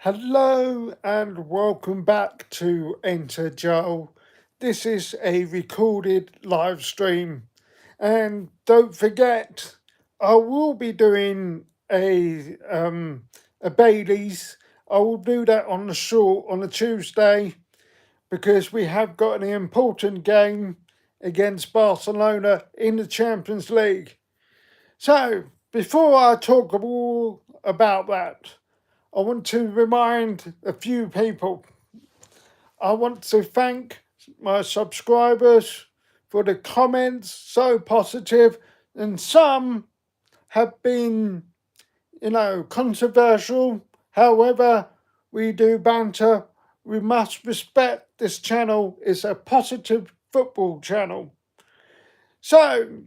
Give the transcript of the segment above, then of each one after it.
Hello and welcome back to EnterJoel. This is a recorded live stream. And don't forget, I will be doing a Bailey's. I will do that on the short on a Tuesday because we have got an important game against Barcelona in the Champions League. So, before I talk all about that, I want to remind a few people. I want to thank my subscribers for the comments, so positive, and some have been, controversial. However, we do banter. We must respect this channel. It's a positive football channel. So,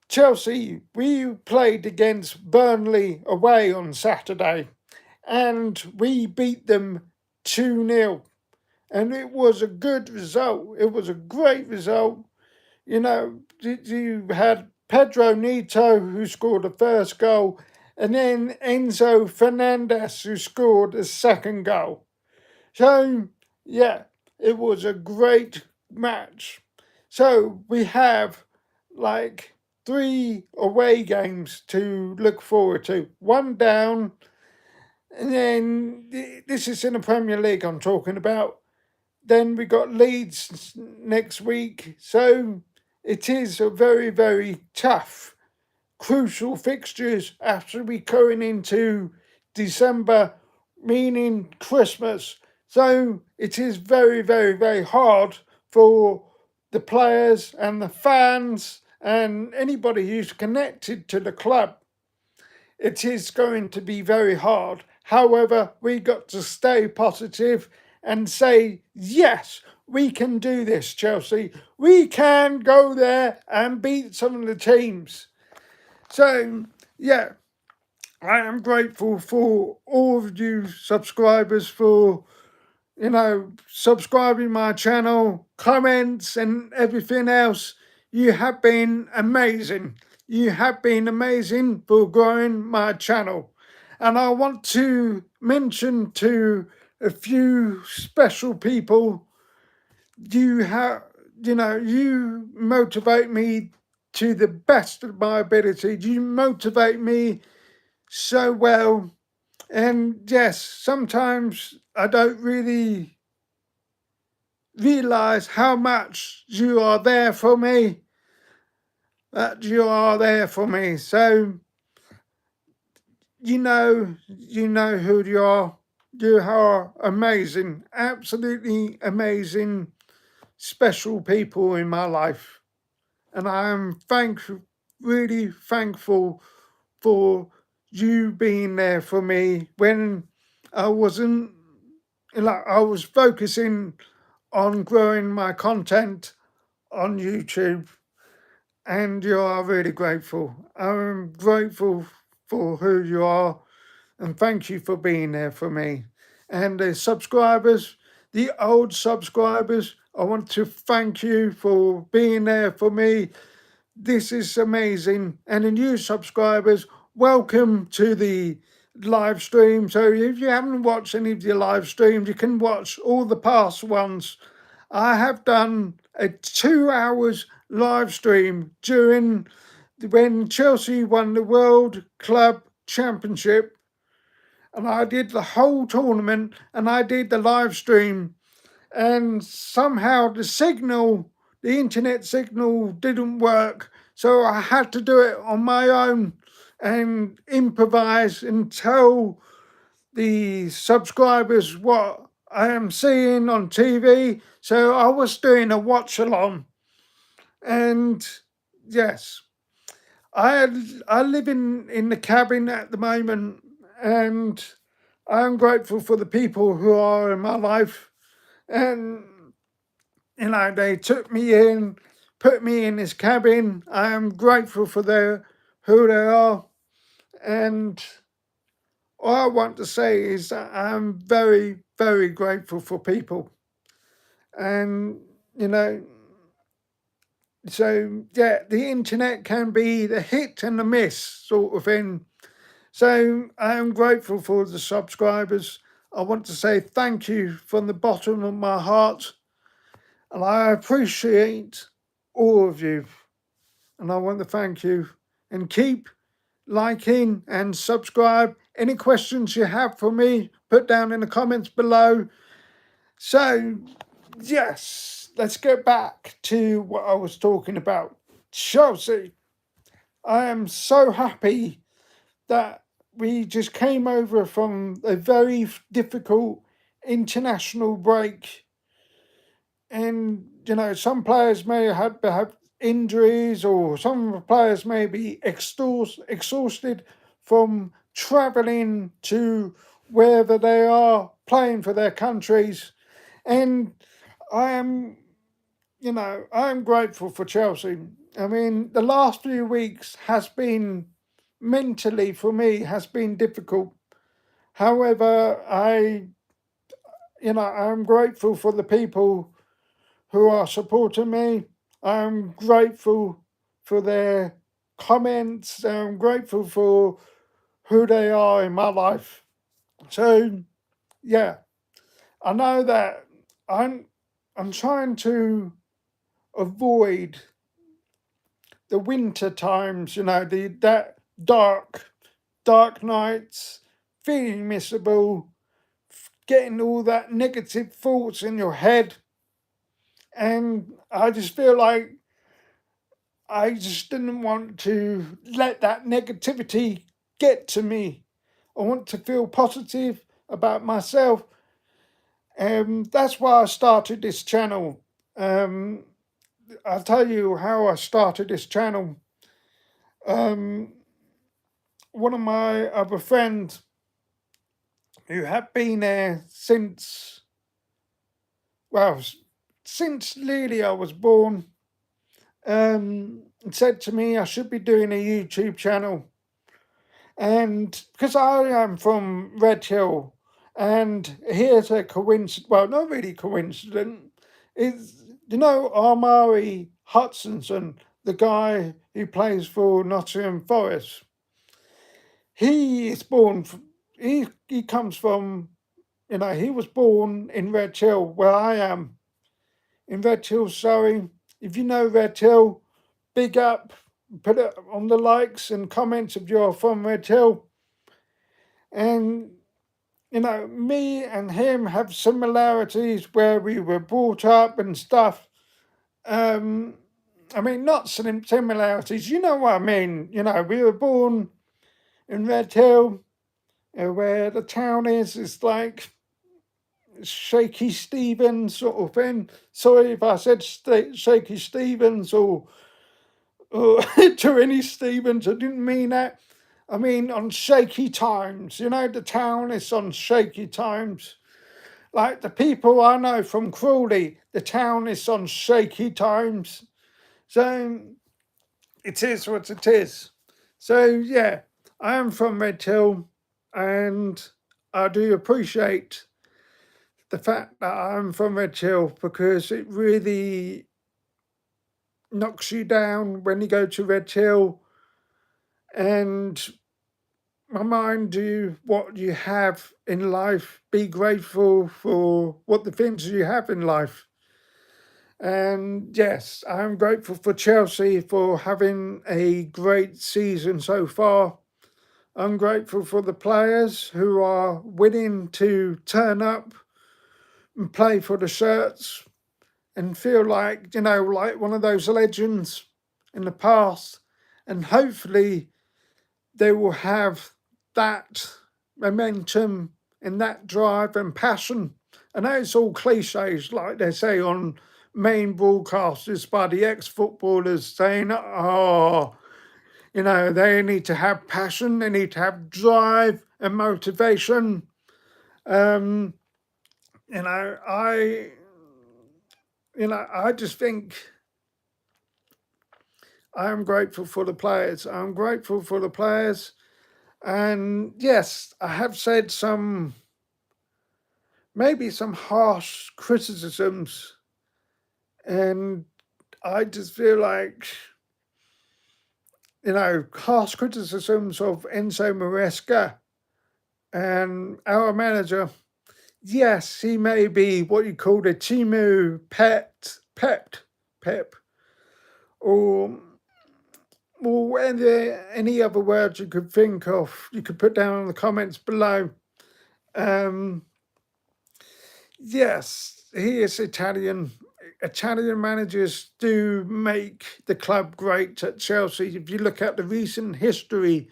Chelsea, we played against Burnley away on Saturday and we beat them 2-0. And it was a good result. It was a great result. You had Pedro Neto who scored the first goal, and then Enzo Fernandez who scored the second goal. So, yeah, it was a great match. So, we have like 3 away games to look forward to. One down, and then this is in the Premier League I'm talking about. Then we got Leeds next week. So it is a very, very tough, crucial fixtures after we going into December, meaning Christmas. So it is very, very, very hard for the players and the fans and anybody who's connected to the club. It is going to be very hard. However, we got to stay positive and say, yes, we can do this, Chelsea. We can go there and beat some of the teams. So, yeah, I am grateful for all of you subscribers for, subscribing my channel, comments and everything else. You have been amazing. You have been amazing for growing my channel. And I want to mention to a few special people, you motivate me to the best of my ability. You motivate me so well. And yes, sometimes I don't really realize how much you are there for me. That you are there for me. So you know who you are. You are amazing, absolutely amazing, special people in my life. And I am really thankful for you being there for me when I wasn't, I was focusing on growing my content on YouTube. And you are really grateful. I'm grateful for who you are, and thank you for being there for me. And the subscribers, the old subscribers, I want to thank you for being there for me. This is amazing. And the new subscribers, welcome to the live stream. So if you haven't watched any of your live streams, you can watch all the past ones. I have done a 2 hours live stream during when Chelsea won the World Club Championship, and I did the whole tournament and I did the live stream, and somehow the internet signal didn't work, so I had to do it on my own and improvise and tell the subscribers what I am seeing on TV. So I was doing a watch along, and yes, I live in the cabin at the moment, and I'm grateful for the people who are in my life, and they took me in, put me in this cabin. I am grateful for who they are, and all I want to say is that I'm very, very grateful for people. And, so yeah, the internet can be the hit and the miss sort of thing. So I am grateful for the subscribers. I want to say thank you from the bottom of my heart, and I appreciate all of you. And I want to thank you, and keep liking and subscribe. Any questions you have for me, put down in the comments below. So, yes, let's get back to what I was talking about. Chelsea, I am so happy that we just came over from a very difficult international break. And, some players may have injuries, or some players may be exhausted from travelling to wherever they are playing for their countries. And I am, I'm grateful for Chelsea. I mean, the last few weeks has been mentally for me has been difficult. However, I'm grateful for the people who are supporting me. I'm grateful for their comments. I'm grateful for who they are in my life. So, yeah, I know that I'm trying to avoid the winter times, that dark nights, feeling miserable, getting all that negative thoughts in your head. And I just feel like I just didn't want to let that negativity get to me. I want to feel positive about myself. That's why I started this channel. I'll tell you how I started this channel. One of my other friends who had been there since Lily I was born, said to me I should be doing a YouTube channel. And because I am from Red Hill, and here's a coincidence, well, not really coincidence, is, Armari Hutchinson, the guy who plays for Nottingham Forest. He is born, he comes from, he was born in Red Hill, where I am, in Red Hill, Surrey. If you know Red Hill, big up, put it on the likes and comments if you're from Red Hill. And, me and him have similarities where we were brought up and stuff. I mean, not similarities, you know what I mean. We were born in Red Hill, where the town is like Shaky Stevens sort of thing. Sorry if I said Shaky Stevens or to any Stevens, I didn't mean that. I mean on shaky times. The town is on shaky times. Like the people I know from Crawley, the town is on shaky times. So it is what it is. So yeah, I am from Red Hill, and I do appreciate the fact that I'm from Red Hill, because it really knocks you down when you go to Red Hill and remind you what you have in life. Be grateful for what the things you have in life. And yes, I'm grateful for Chelsea for having a great season so far. I'm grateful for the players who are willing to turn up and play for the shirts and feel like, like one of those legends in the past. And hopefully they will have that momentum and that drive and passion. I know it's all cliches, like they say on main broadcasters by the ex-footballers, saying, they need to have passion, they need to have drive and motivation. Um, I just think I'm grateful for the players. I'm grateful for the players. And yes, I have said maybe some harsh criticisms. And I just feel like harsh criticisms of Enzo Maresca and our manager. Yes, he may be what you call the Timu Pep, or any other words you could think of. You could put down in the comments below. Um, yes, he is Italian. Italian managers do make the club great at Chelsea. If you look at the recent history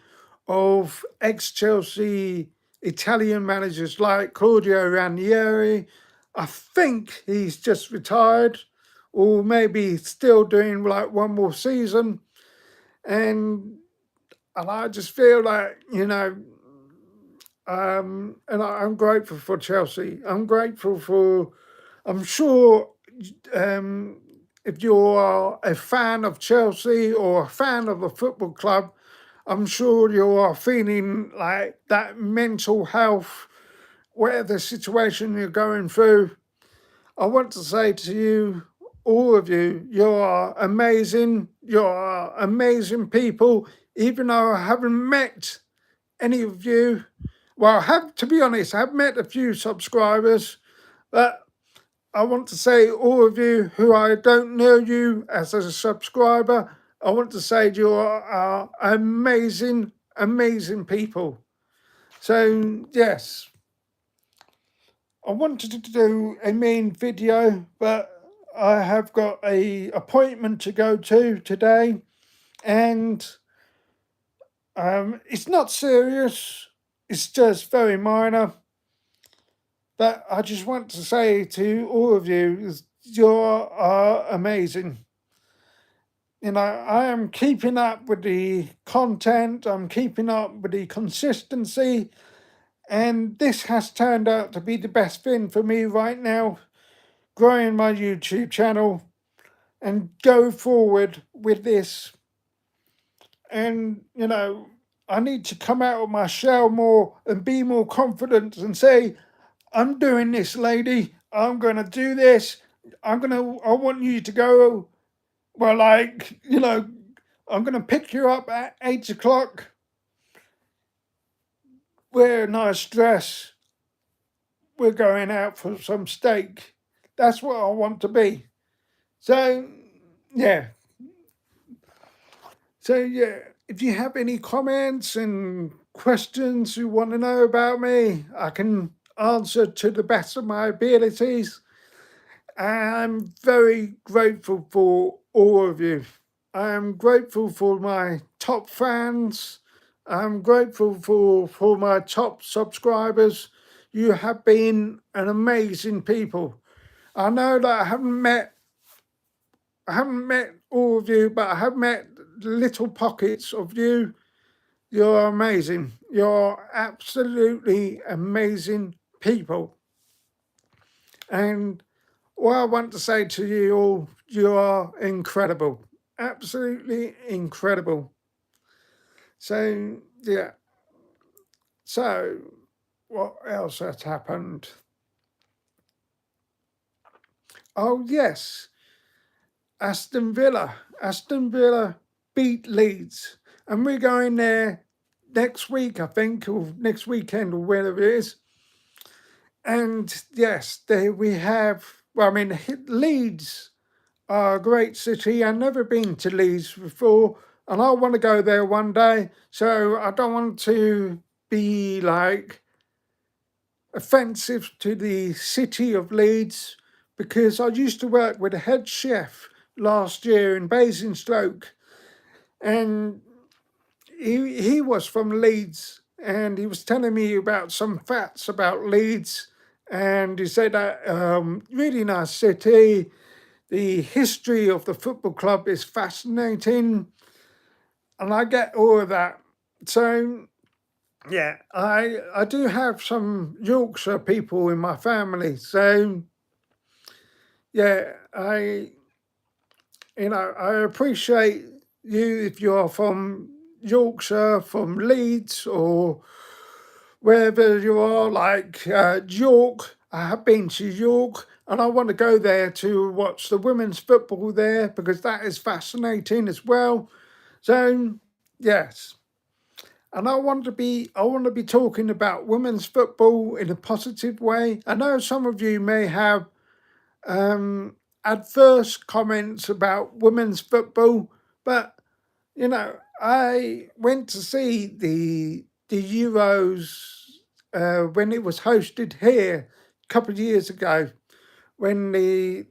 of ex-Chelsea Italian managers like Claudio Ranieri, I think he's just retired, or maybe still doing like one more season. And I just feel like, and I'm grateful for Chelsea. I'm grateful for, I'm sure um, if you are a fan of Chelsea or a fan of a football club, I'm sure you are feeling like that mental health, whatever situation you're going through. I want to say to you, all of you, you are amazing. You are amazing people. Even though I haven't met any of you, well, to be honest, I've met a few subscribers, but I want to say all of you who I don't know you as a subscriber, I want to say you are amazing, amazing people. So yes, I wanted to do a main video, but I have got a appointment to go to today, and it's not serious. It's just very minor. But I just want to say to all of you, you are amazing. I am keeping up with the content, I'm keeping up with the consistency, and this has turned out to be the best thing for me right now, growing my YouTube channel and go forward with this. And, I need to come out of my shell more and be more confident and say, I'm doing this, lady. I'm going to do this. I want you to go, well, I'm going to pick you up at 8 o'clock. Wear a nice dress. We're going out for some steak. That's what I want to be. So, yeah. So, yeah, if you have any comments and questions you want to know about me, I can answer to the best of my abilities. I'm very grateful for all of you. I am grateful for my top fans. I'm grateful for my top subscribers. You have been an amazing people. I know that I haven't met all of you, but I have met little pockets of you. You're amazing. You're absolutely amazing people. And what I want to say to you all, you are incredible. Absolutely incredible. So, yeah. So, what else has happened? Oh, yes. Aston Villa. Aston Villa beat Leeds. And we're going there next week, I think, or next weekend, or whatever it is. And yes, there we have, well, I mean, Leeds are a great city. I've never been to Leeds before, and I want to go there one day. So I don't want to be like offensive to the city of Leeds, because I used to work with a head chef last year in Basingstoke, and he was from Leeds, and he was telling me about some facts about Leeds, and he said that really nice city. The history of the football club is fascinating, and I get all of that. So yeah, I do have some Yorkshire people in my family. So yeah, I appreciate you if you're from Yorkshire, from Leeds, or wherever you are, like York. I have been to York, and I want to go there to watch the women's football there, because that is fascinating as well. So yes. And I want to be talking about women's football in a positive way. I know some of you may have um, adverse comments about women's football, but I went to see the Euros when it was hosted here a couple of years ago, when the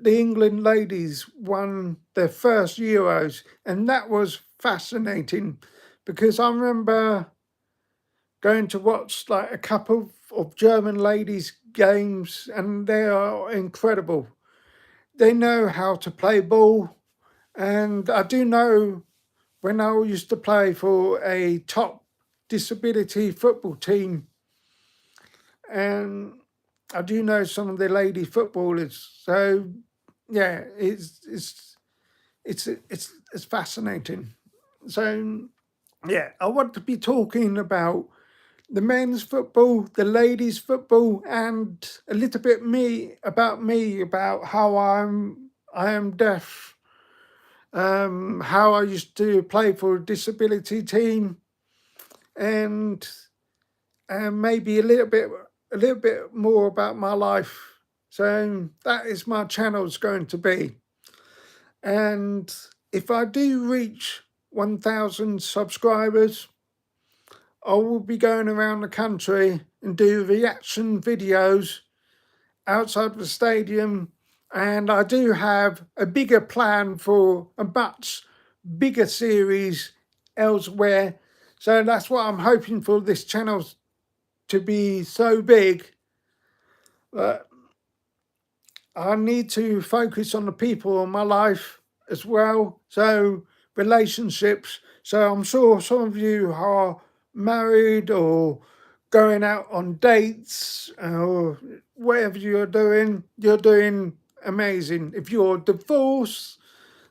England ladies won their first Euros, and that was fascinating because I remember going to watch like a couple of German ladies games, and they are incredible. They know how to play ball, and I do know when I used to play for a top disability football team, and I do know some of the lady footballers. So yeah, it's fascinating. So yeah, I want to be talking about the men's football, the ladies' football, and a little bit me about how I am deaf, how I used to play for a disability team, and maybe a little bit more about my life. So that is my channel's going to be. And if I do reach 1,000 subscribers, I will be going around the country and do reaction videos outside the stadium. And I do have a bigger plan for a much bigger series elsewhere. So that's what I'm hoping for this channel to be so big that I need to focus on the people in my life as well. So, relationships. So, I'm sure some of you are married or going out on dates or whatever you're doing amazing. If you're divorced,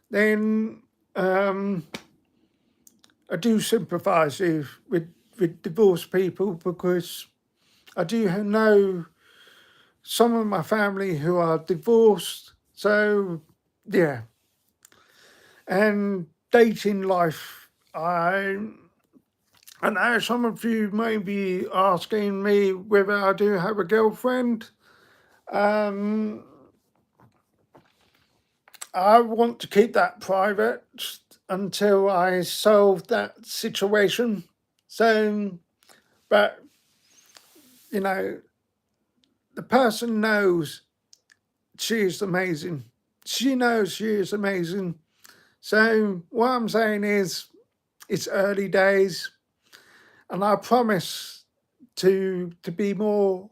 then I do sympathise with divorced people, because I do know some of my family who are divorced. So yeah, and dating life. I know some of you may be asking me whether I do have a girlfriend. Um, I want to keep that private until I solve that situation. So, but you know, the person knows she is amazing. She knows she is amazing. So what I'm saying is, it's early days, and I promise to be more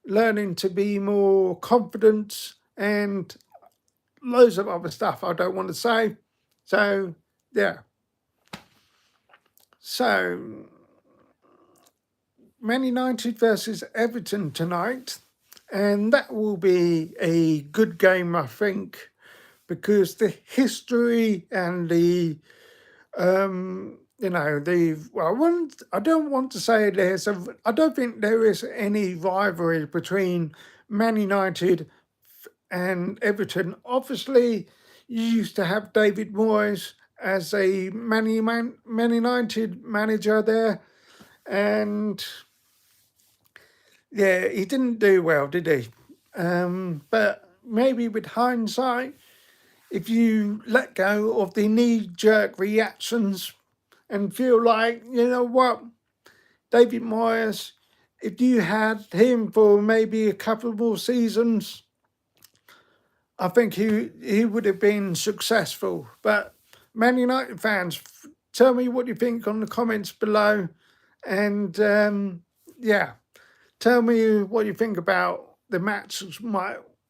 learning to be more confident, and loads of other stuff I don't want to say. So yeah. So Man United versus Everton tonight, and that will be a good game, I think, because the history and the I don't want to say I don't think there is any rivalry between Man United and Everton. Obviously, you used to have David Moyes as a Man United manager there, and yeah, he didn't do well, did he? But maybe with hindsight, if you let go of the knee-jerk reactions and feel like, you know what, David Moyes, if you had him for maybe a couple more seasons, I think he would have been successful. But Man United fans, tell me what you think on the comments below, and yeah, tell me what you think about the match.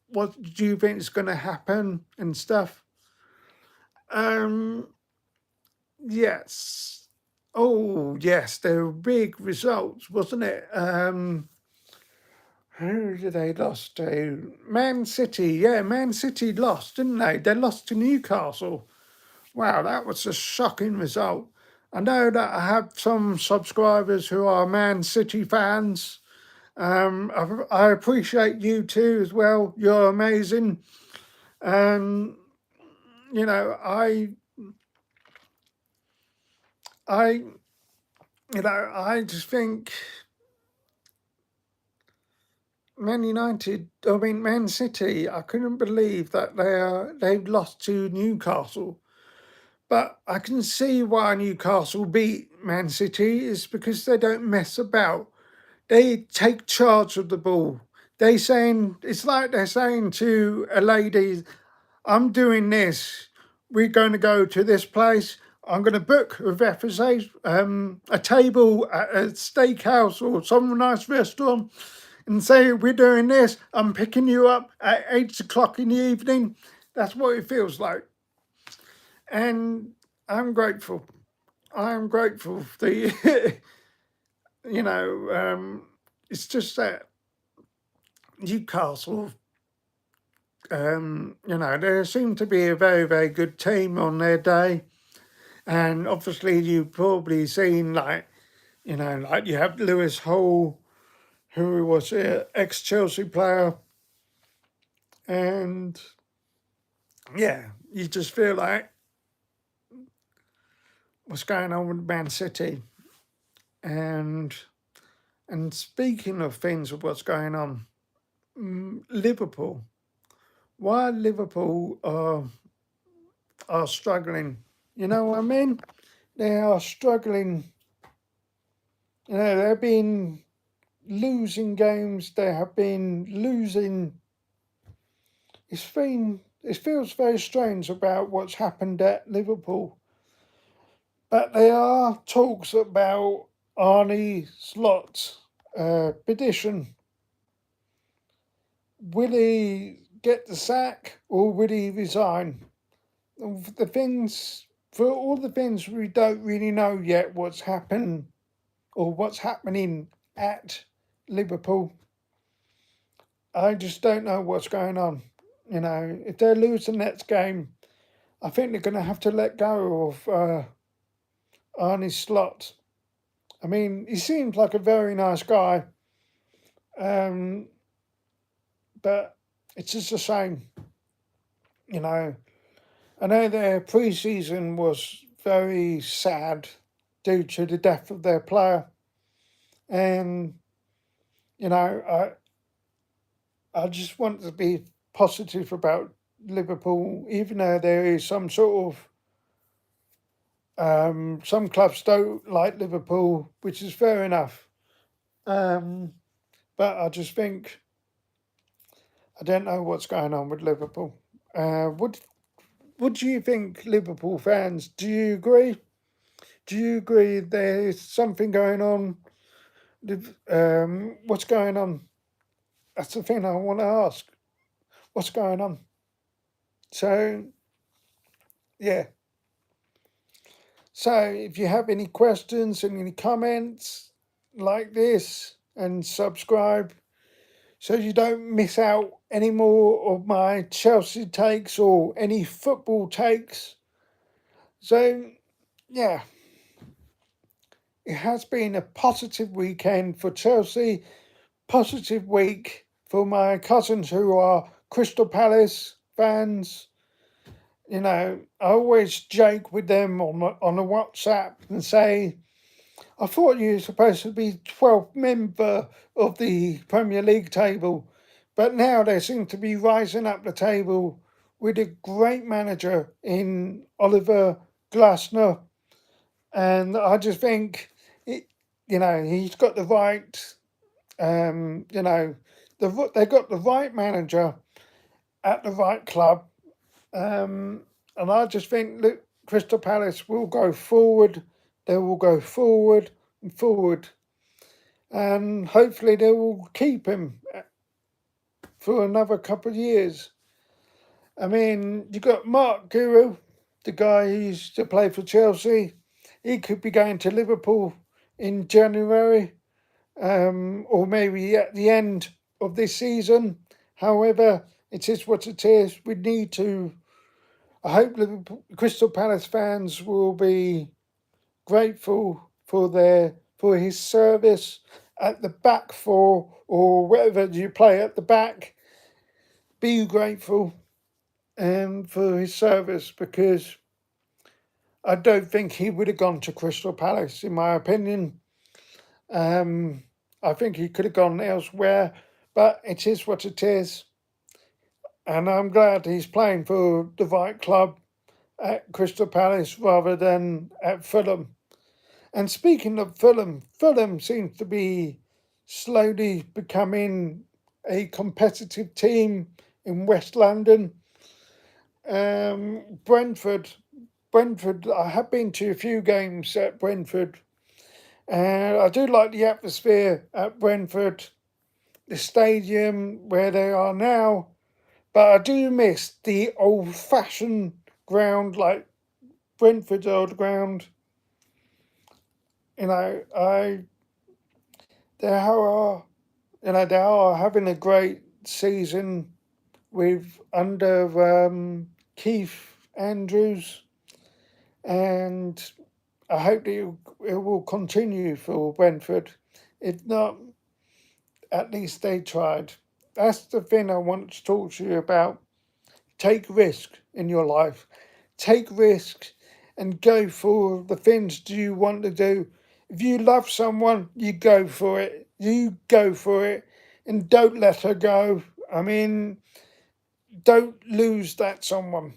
What do you think is going to happen and stuff? Um, yes. Oh, yes, they were big results, wasn't it? Who did they lost to? Man City. Yeah, Man City lost, didn't they? They lost to Newcastle. Wow, that was a shocking result. I know that I have some subscribers who are Man City fans. I appreciate you too as well. You're amazing. Um, you know, I, I just think Man City, I couldn't believe that they've lost to Newcastle. But I can see why Newcastle beat Man City is because they don't mess about. They take charge of the ball. It's like they're saying to a lady, I'm doing this. We're going to go to this place. I'm going to book with FSA a table at a steakhouse or some nice restaurant and say, we're doing this. I'm picking you up at 8 o'clock in the evening. That's what it feels like. And I'm grateful. I'm grateful for the, it's just that Newcastle, they seem to be a very, very good team on their day. And obviously, you've probably seen, like you have Lewis Hall, who was an ex Chelsea player. And yeah, you just feel like what's going on with Man City. And speaking of things of what's going on, Liverpool. Why Liverpool are struggling? You know what I mean? They are struggling. They've been losing games. They have been losing. It feels very strange about what's happened at Liverpool. But there are talks about Arne Slot's petition. Will he get the sack or will he resign? For all the things we don't really know yet what's happened or what's happening at Liverpool. I just don't know what's going on. If they lose the next game, I think they're going to have to let go of Arne Slot. I mean, he seems like a very nice guy, but it's just a shame. I know their pre-season was very sad due to the death of their player, and I just want to be positive about Liverpool, even though there is some sort of some clubs don't like Liverpool, which is fair enough. But I just think I don't know what's going on with Liverpool. What do you think, Liverpool fans? Do you agree? Do you agree there's something going on? What's going on? That's the thing I want to ask. What's going on? So, yeah. So, if you have any questions and any comments, like this and subscribe so you don't miss out any more of my Chelsea takes or any football takes. So, yeah, it has been a positive weekend for Chelsea, positive week for my cousins who are Crystal Palace fans. I always joke with them on the WhatsApp and say, I thought you were supposed to be 12th member of the Premier League table, but now they seem to be rising up the table with a great manager in Oliver Glasner. And I just think, he's got the right, they've got the right manager at the right club. And I just think that Crystal Palace will go forward. They will go forward and forward. And hopefully they will keep him for another couple of years. I mean, you got Mark Guru, the guy who used to play for Chelsea. He could be going to Liverpool in January, or maybe at the end of this season. However, it is what it is. We need to. I hope the Crystal Palace fans will be grateful for his service at the back four or wherever you play at the back. Be grateful for his service because I don't think he would have gone to Crystal Palace, in my opinion. I think he could have gone elsewhere, but it is what it is. And I'm glad he's playing for the right club at Crystal Palace rather than at Fulham. And speaking of Fulham, Fulham seems to be slowly becoming a competitive team in West London. Brentford, I have been to a few games at Brentford, and I do like the atmosphere at Brentford, the stadium where they are now, but I do miss the old-fashioned ground, like Brentford's old ground. You know, they are, they are having a great season with under Keith Andrews, and I hope that it will continue for Brentford. If not, at least they tried. That's the thing I want to talk to you about. Take risk in your life. Take risks and go for the things you want to do. If you love someone, you go for it. You go for it and don't let her go. I mean, don't lose that someone.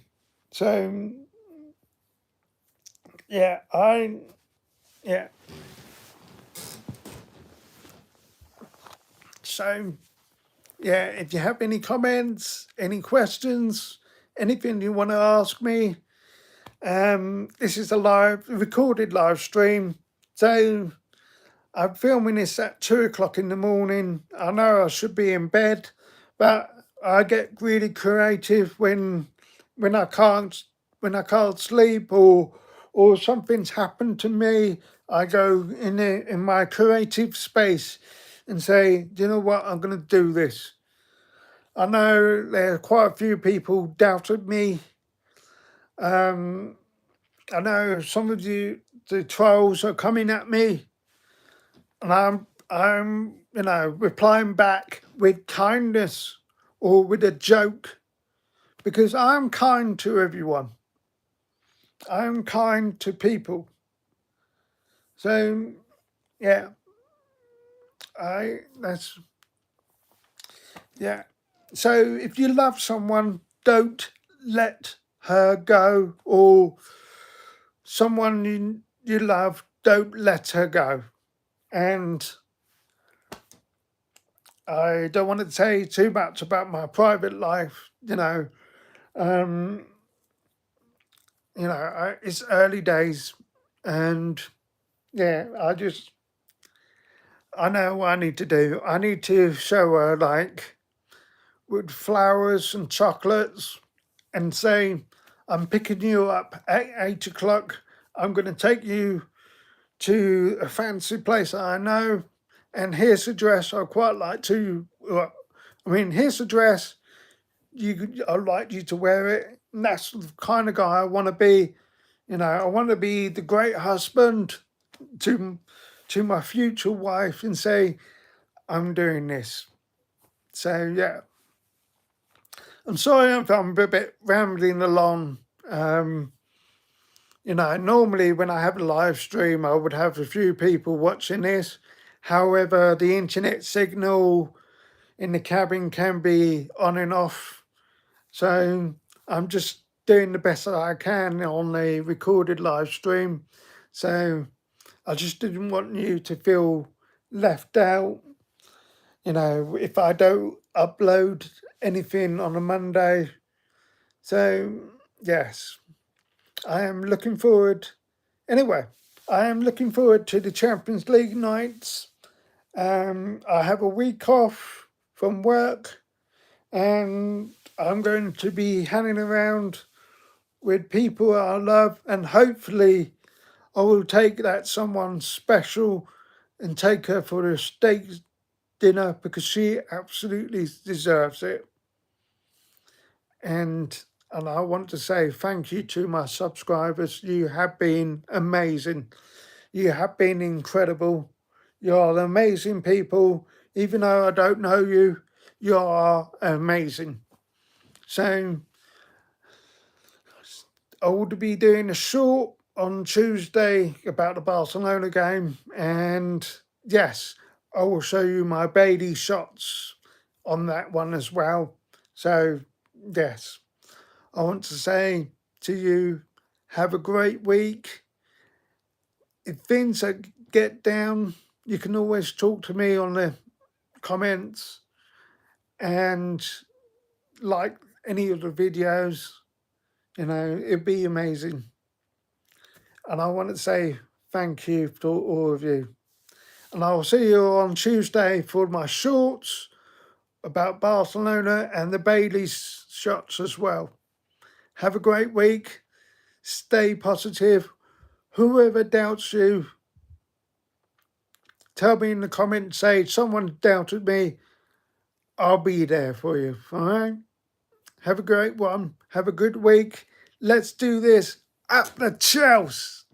So, yeah, yeah. So, yeah, if you have any comments, any questions, anything you want to ask me, this is a recorded live stream. So I'm filming this at 2 o'clock in the morning. I know I should be in bed, but I get really creative when I can't sleep or something's happened to me. I go in my creative space and say, do you know what? I'm going to do this. I know there are quite a few people doubted me. I know some of the trolls are coming at me, and I'm replying back with kindness or with a joke because I'm kind to everyone. I'm kind to people. So yeah, that's yeah. So if you love someone, don't let her go, or someone you love, don't let her go. And I don't want to say too much about my private life, it's early days, and yeah, I know what I need to do. I need to show her like with flowers and chocolates and say, I'm picking you up at 8 o'clock. I'm going to take you to a fancy place I know, and here's the dress I quite like to. Here's the dress. I'd like you to wear it. And that's the kind of guy I want to be. I want to be the great husband to my future wife and say, I'm doing this. So yeah, I'm sorry if I'm a bit rambling along. Normally when I have a live stream, I would have a few people watching this. However, the internet signal in the cabin can be on and off. So I'm just doing the best that I can on the recorded live stream. So I just didn't want you to feel left out. If I don't upload anything on a Monday. So, yes, I am looking forward. Anyway, I am looking forward to the Champions League nights. I have a week off from work, and I'm going to be hanging around with people I love, and hopefully I will take that someone special and take her for a steak dinner because she absolutely deserves it. And I want to say thank you to my subscribers. You have been amazing. You have been incredible. You're amazing people. Even though I don't know you, you are amazing. So I will be doing a short on Tuesday about the Barcelona game, and yes, I will show you my Bailey shots on that one as well. So yes, I want to say to you, have a great week. If things get down, you can always talk to me on the comments and like any of the videos. It'd be amazing. And I want to say thank you to all of you. And I'll see you on Tuesday for my shorts about Barcelona and the Bailey's shots as well. Have a great week. Stay positive. Whoever doubts you, tell me in the comments, say someone doubted me. I'll be there for you. All right? Have a great one. Have a good week. Let's do this. Up the Chelsea.